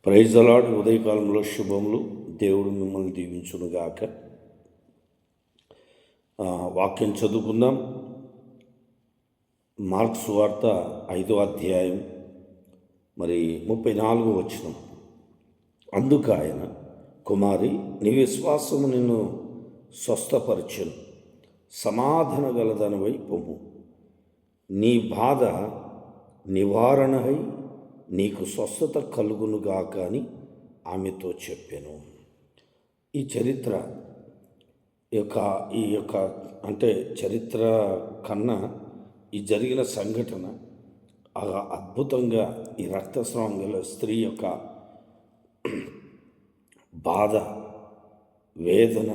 Praise the lord. ఉదయకాలంలో శుభములు. దేవుడు మిమ్మల్ని దీవించునుగాక. వాక్యం చదువుకుందాం. మార్కు సువార్త 5వ అధ్యాయం 34వ వచనం. అందుకు ఆయన, కుమారి, నీ విశ్వాసము నిన్ను స్వస్థపరచును, సమాధాన గలదనివై పొమ్ము, నీ బాధ నివారణై నీకు స్వస్థత కలుగునుగాక అని ఆమెతో చెప్పాను. ఈ చరిత్ర అంటే చరిత్ర కన్నా ఈ జరిగిన సంఘటన అద్భుతంగా ఈ రక్తస్రావం గల స్త్రీ యొక్క బాధ, వేదన,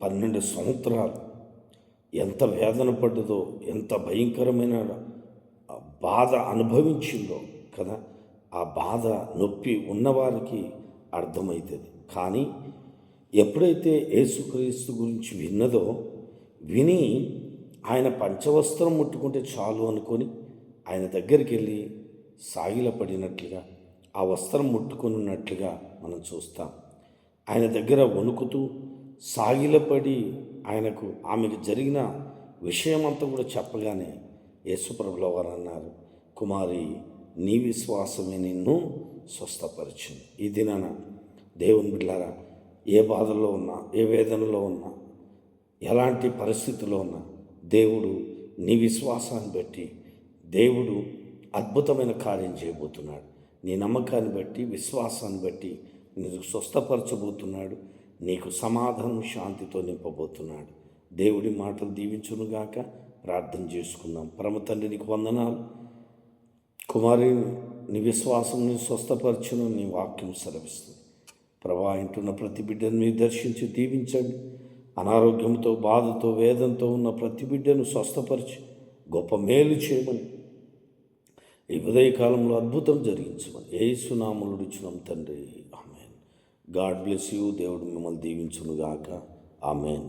12 సంవత్సరాలు ఎంత వేదన పడ్డదో, ఎంత భయంకరమైన బాధ అనుభవించిందో కదా. ఆ బాధ, నొప్పి ఉన్నవారికి అర్థమవుతుంది. కానీ ఎప్పుడైతే యేసుక్రీస్తు గురించి విని ఆయన పంచవస్త్రం ముట్టుకుంటే చాలు అనుకొని ఆయన దగ్గరికి వెళ్ళి సాగిలపడినట్లుగా, ఆ వస్త్రం ముట్టుకున్నట్లుగా మనం చూస్తాం. ఆయన దగ్గర వణుకుతూ సాగిలపడి ఆమెకు జరిగిన విషయమంతా కూడా చెప్పగానే యేసుప్రభుల వారు అన్నారు, కుమారి, నీ విశ్వాసమే నిన్ను స్వస్థపరిచింది. ఈ దినాన దేవుని బిడ్డలారా, ఏ బాధల్లో ఉన్నా, ఏ వేదనలో ఉన్నా, ఎలాంటి పరిస్థితిలో ఉన్నా, దేవుడు నీ విశ్వాసాన్ని బట్టి దేవుడు అద్భుతమైన కార్యం చేయబోతున్నాడు. నీ నమ్మకాన్ని బట్టి, విశ్వాసాన్ని బట్టి నీకు స్వస్థపరచబోతున్నాడు. నీకు సమాధానం, శాంతితో నింపబోతున్నాడు. దేవుడి మాటలు దీవించునుగాక. ప్రార్థన చేసుకుందాం. పరమ తండ్రి, నీకు వందనాలు. కుమారి, నీ విశ్వాసం నీ స్వస్థపరచును, నీ వాక్యం సెలవిస్తుంది. ప్రభా, ఇంటున్న ప్రతి బిడ్డను మీరు దర్శించి దీవించండి. అనారోగ్యంతో, బాధతో, వేదంతో ఉన్న ప్రతి బిడ్డను స్వస్థపరిచి గొప్ప మేలు చేయమని, ఈ ఉదయకాలంలో అద్భుతం జరిగించమని యేసు నామములో అడుగుచున్నాం తండ్రి. ఆమెన్. God bless you. దేవుడు మిమ్మల్ని దీవించునుగాక. ఆమెన్.